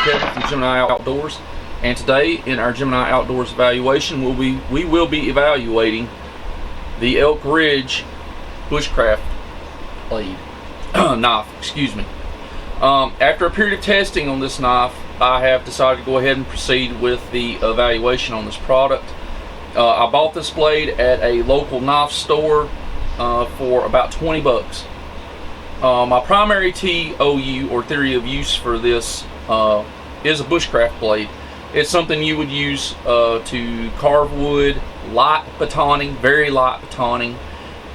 Kevin from Gemini Outdoors, and today in our Gemini Outdoors evaluation we will be evaluating the Elk Ridge Bushcraft blade knife. Excuse me. After a period of testing on this knife, I have decided to go ahead and proceed with the evaluation on this product. I bought this blade at a local knife store for about 20 bucks. My primary TOU, or theory of use, for this is a bushcraft blade. It's something you would use to carve wood, light batoning, very light batoning,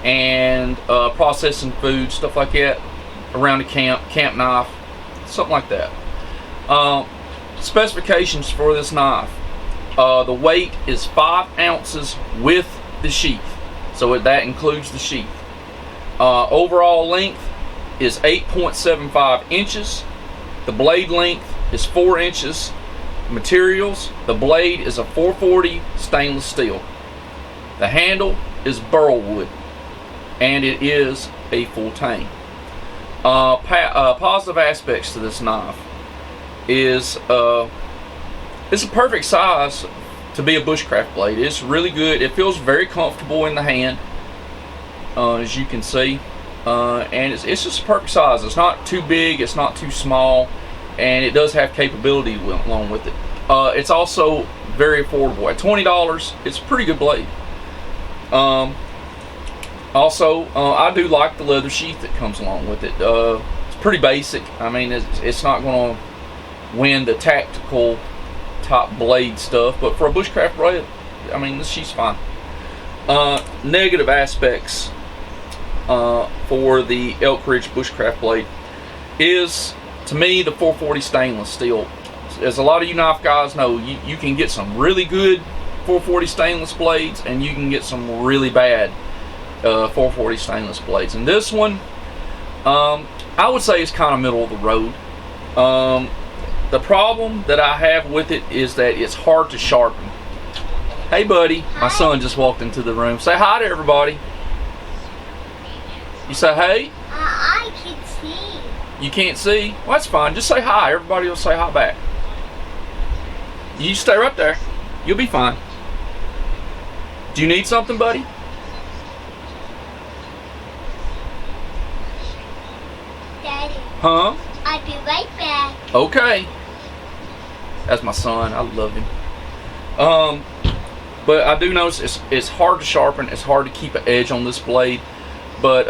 and processing food, stuff like that, around a camp knife, something like that. Specifications for this knife. The weight is 5 ounces with the sheath, so that includes the sheath. Overall length is 8.75 inches. The blade length is 4 inches. Materials: the blade is a 440 stainless steel. The handle is burl wood, and it is a full tang. Positive aspects to this knife is it's a perfect size to be a bushcraft blade. It's really good. It feels very comfortable in the hand, as you can see. And it's just a perfect size. It's not too big, it's not too small, and it does have capability along with it. It's also very affordable. At $20, it's a pretty good blade. Also, I do like the leather sheath that comes along with it. It's pretty basic. I mean, it's not going to win the tactical top blade stuff, but for a bushcraft blade, I mean, this sheath's fine. Negative aspects for the Elk Ridge bushcraft blade is, to me, the 440 stainless steel. As a lot of you knife guys know, you can get some really good 440 stainless blades, and you can get some really bad 440 stainless blades. And this one, I would say, is kind of middle of the road. The problem that I have with it is that it's hard to sharpen. Hey buddy, my son just walked into the room. Say hi to everybody. You say hey? I can see. You can't see? Well, that's fine. Just say hi. Everybody will say hi back. You stay right there. You'll be fine. Do you need something, buddy? Daddy. Huh? I'll be right back. Okay. That's my son. I love him. But I do notice it's hard to sharpen. It's hard to keep an edge on this blade. But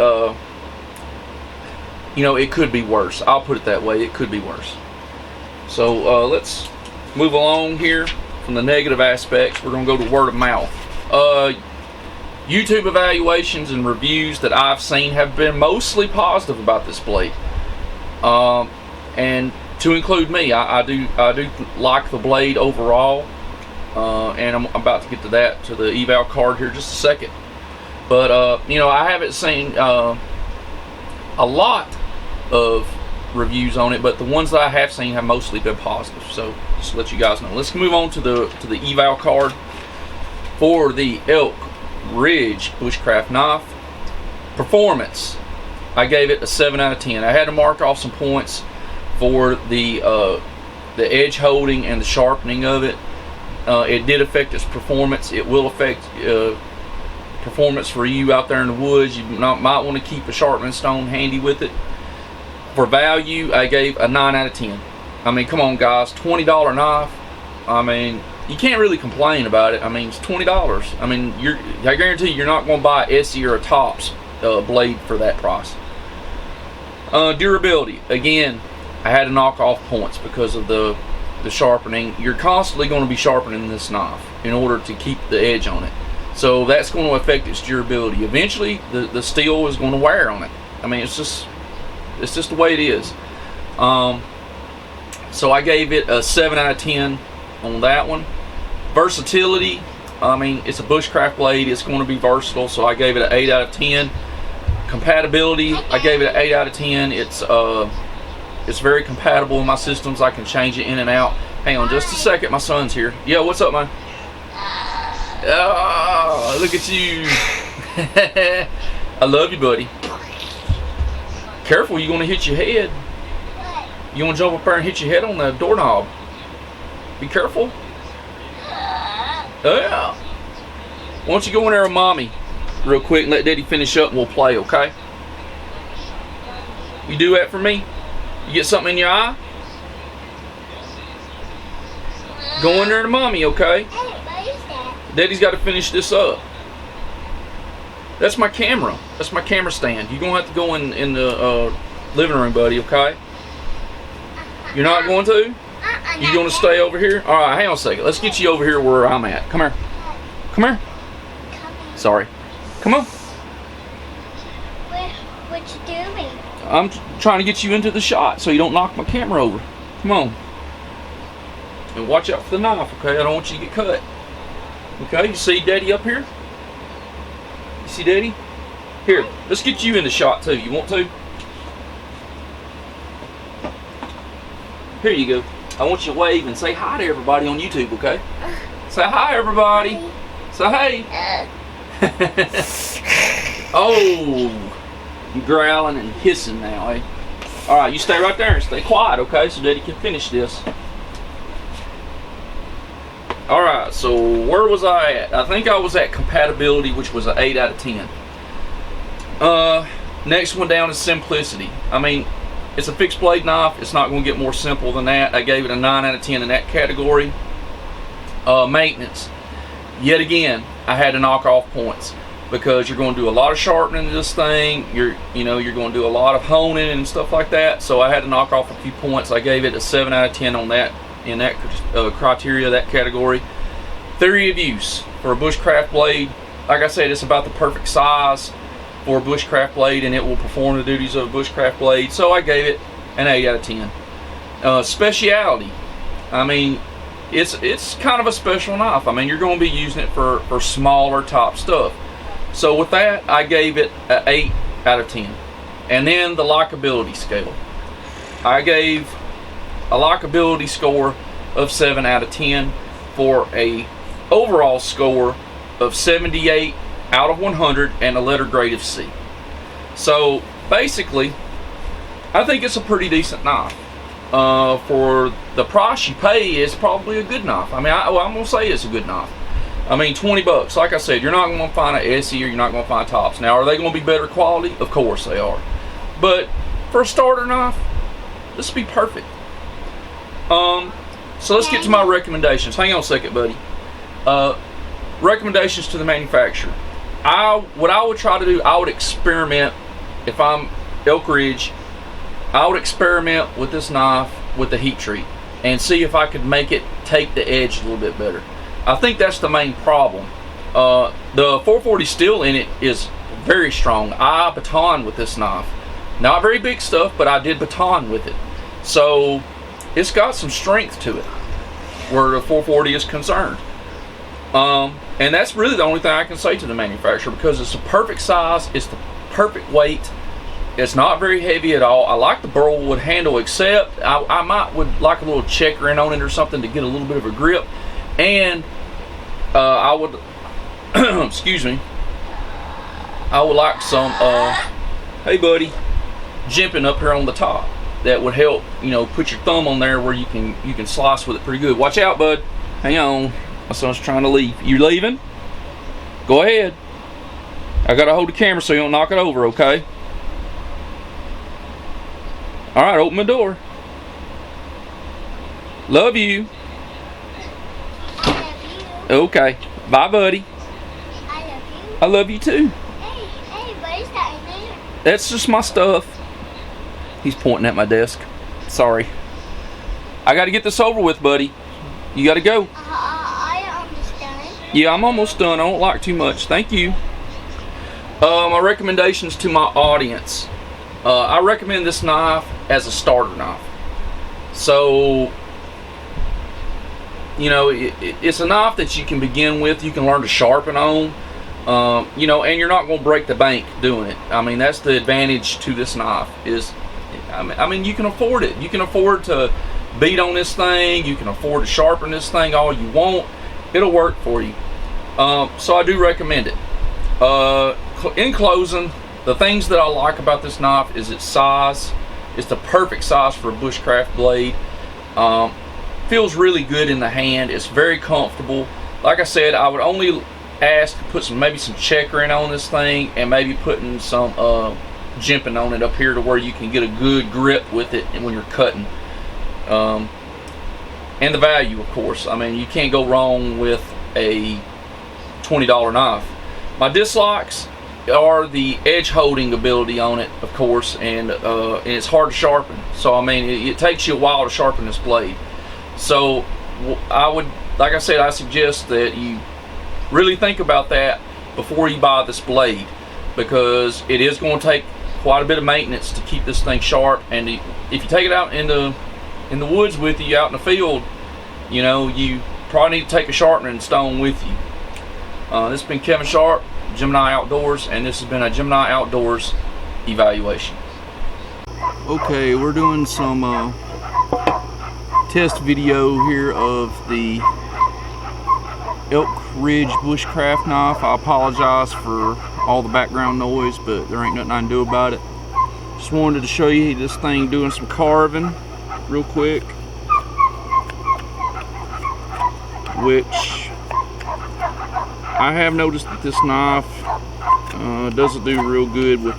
you know, it could be worse. I'll put it that way. It could be worse. So let's move along here from the negative aspects. We're going to go to word of mouth. YouTube evaluations and reviews that I've seen have been mostly positive about this blade. And to include me, I do like the blade overall. And I'm about to get to that, to the eval card here in just a second. But you know, I haven't seen a lot of reviews on it, but the ones that I have seen have mostly been positive. So just to let you guys know. Let's move on to the eval card for the Elk Ridge bushcraft knife. Performance, I gave it a 7 out of 10. I had to mark off some points for the edge holding and the sharpening of it. It did affect its performance. It will affect performance for you out there in the woods. You might want to keep a sharpening stone handy with it. For value, I gave a 9 out of 10. I mean, come on guys, $20 knife. I mean, you can't really complain about it. I mean, it's $20. I mean, I guarantee you're not going to buy a Essie or a Tops blade for that price. Durability, again, I had to knock off points because of the sharpening. You're constantly going to be sharpening this knife in order to keep the edge on it. So that's going to affect its durability. Eventually, the steel is going to wear on it. I mean, it's just the way it is. So I gave it a 7 out of 10 on that one. Versatility, I mean, it's a bushcraft blade. It's going to be versatile, so I gave it an 8 out of 10. Compatibility, I gave it an 8 out of 10. It's very compatible with my systems. I can change it in and out. Hang on just a second, my son's here. Yeah, what's up, man? Oh, look at you. I love you, buddy. Careful, you're going to hit your head. You want to jump up there and hit your head on the doorknob? Be careful. Yeah. Why don't you go in there with mommy real quick and let daddy finish up and we'll play, okay? You do that for me? You get something in your eye? Go in there to mommy, okay? Hey, what is that? Daddy's got to finish this up. That's my camera. That's my camera stand. You're going to have to go in the living room, buddy, okay? You're not going to? You going to stay over here? All right, hang on a second. Let's get you over here where I'm at. Come here. Come here. Sorry. Come on. What you doing? I'm trying to get you into the shot so you don't knock my camera over. Come on. And watch out for the knife, okay? I don't want you to get cut. Okay, you see Daddy up here? You see Daddy? Here, let's get you in the shot too. You want to? Here you go. I want you to wave and say hi to everybody on YouTube, okay? Say hi, everybody. Say hey. Oh, you growling and hissing now, eh? All right, you stay right there and stay quiet, okay? So Daddy can finish this. All right, so where was I at? I think I was at compatibility, which was an 8 out of 10. Next one down is simplicity. I mean, it's a fixed blade knife. It's not going to get more simple than that. I gave it a 9 out of 10 in that category. Maintenance. Yet again, I had to knock off points because you're going to do a lot of sharpening to this thing. You're going to do a lot of honing and stuff like that. So I had to knock off a few points. I gave it a 7 out of 10 on that, in that criteria, that category. Theory of use for a bushcraft blade. Like I said, it's about the perfect size for a bushcraft blade, and it will perform the duties of a bushcraft blade. So I gave it an 8 out of 10. Speciality. I mean, it's kind of a special knife. I mean, you're going to be using it for smaller top stuff. So with that, I gave it an 8 out of 10. And then the likability scale. I gave a likability score of 7 out of 10 for a overall score of 78 out of 100 and a letter grade of C. So basically, I think it's a pretty decent knife. For the price you pay, it's probably a good knife. I mean, I'm gonna say it's a good knife. I mean, 20 bucks. Like I said, you're not gonna find an Essie or you're not gonna find tops. Now, are they gonna be better quality? Of course they are. But for a starter knife, this would be perfect. So let's get to my recommendations. Hang on a second, buddy. Recommendations to the manufacturer. What I would try to do, I would experiment. If I'm Elk Ridge, I would experiment with this knife with the heat treat and see if I could make it take the edge a little bit better. I think that's the main problem. The 440 steel in it is very strong. I baton with this knife. Not very big stuff, but I did baton with it. So it's got some strength to it where the 440 is concerned. And that's really the only thing I can say to the manufacturer, because it's the perfect size, it's the perfect weight, it's not very heavy at all. I like the burl wood handle, except I would like a little checkering on it or something to get a little bit of a grip. And I would excuse me, I would like some hey buddy, jimping up here on the top. That would help, put your thumb on there where you can slice with it pretty good. Watch out, bud. Hang on. My son's trying to leave. You leaving? Go ahead. I gotta hold the camera so you don't knock it over, okay? Alright, open the door. Love you. I love you. Okay. Bye, buddy. I love you. I love you too. Hey, what is that in there? That's just my stuff. He's pointing at my desk. Sorry. I gotta get this over with, buddy. You gotta go. I understand. Yeah, I'm almost done. I don't like too much. Thank you. My recommendations to my audience. I recommend this knife as a starter knife. So, it's a knife that you can begin with. You can learn to sharpen on. And you're not going to break the bank doing it. I mean, that's the advantage to this knife is, I mean, you can afford it. You can afford to beat on this thing. You can afford to sharpen this thing all you want. It'll work for you. So I do recommend it. In closing, the things that I like about this knife is its size. It's the perfect size for a Bushcraft blade. Feels really good in the hand. It's very comfortable. Like I said, I would only ask to put maybe some checkering on this thing, and maybe putting some jimping on it up here to where you can get a good grip with it when you're cutting. And the value, of course. I mean, you can't go wrong with a $20 knife. My dislikes are the edge holding ability on it, of course, and it's hard to sharpen. So I mean, it takes you a while to sharpen this blade. So I would, like I said, I suggest that you really think about that before you buy this blade, because it is going to take quite a bit of maintenance to keep this thing sharp. And if you take it out in the woods with you, out in the field, you know, you probably need to take a sharpening stone with you. This has been Kevin Sharp, Gemini Outdoors, and this has been a Gemini Outdoors evaluation. Okay, we're doing some test video here of the Elk Ridge Bushcraft knife. I apologize for all the background noise, but there ain't nothing I can do about it. Just wanted to show you this thing doing some carving real quick, which I have noticed that this knife doesn't do real good with,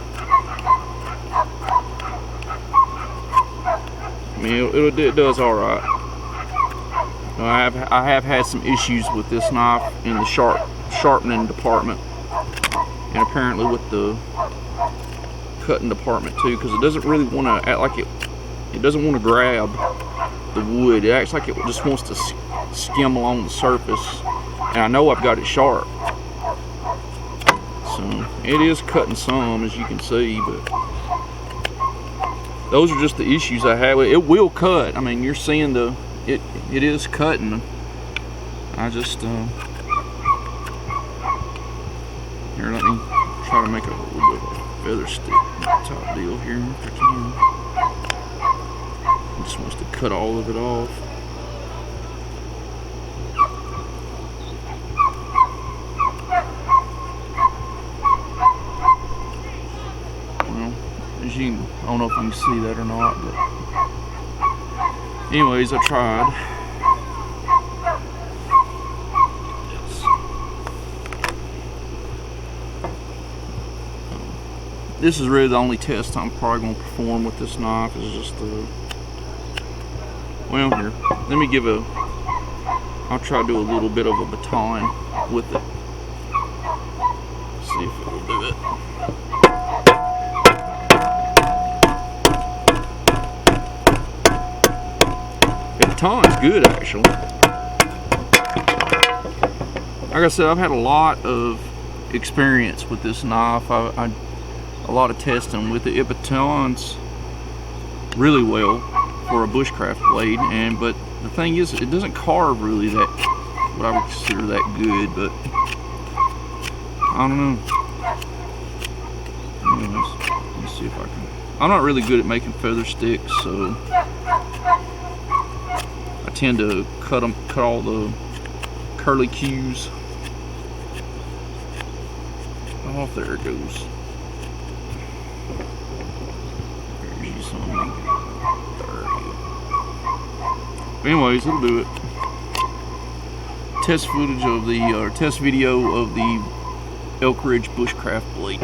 I mean, it does alright. I have had some issues with this knife in the sharpening department, and apparently with the cutting department too, because it doesn't really want to act like it doesn't want to grab the wood. It acts like it just wants to skim along the surface, and I know I've got it sharp, so it is cutting some, as you can see, but those are just the issues I have. It will cut. I mean, you're seeing it is cutting. I just here, let me try to make a little bit of a feather stick top deal here if I can. It just wants to cut all of it off. Well, as you, I don't know if you can see that or not, but anyways, I tried. This is really the only test I'm probably going to perform with this knife. Is just well, here, let me give I'll try to do a little bit of a baton with it. See if it will do it. The baton's good, actually. Like I said, I've had a lot of experience with this knife. A lot of testing with it. It batons really well for a Bushcraft blade, but the thing is, it doesn't carve really that, what I would consider that good, but I don't know. Anyways, let's see if I can. I'm not really good at making feather sticks, so I tend to cut all the curly cues off. There it goes. Anyways, it'll do it. Test footage of test video of the Elk Ridge Bushcraft blade.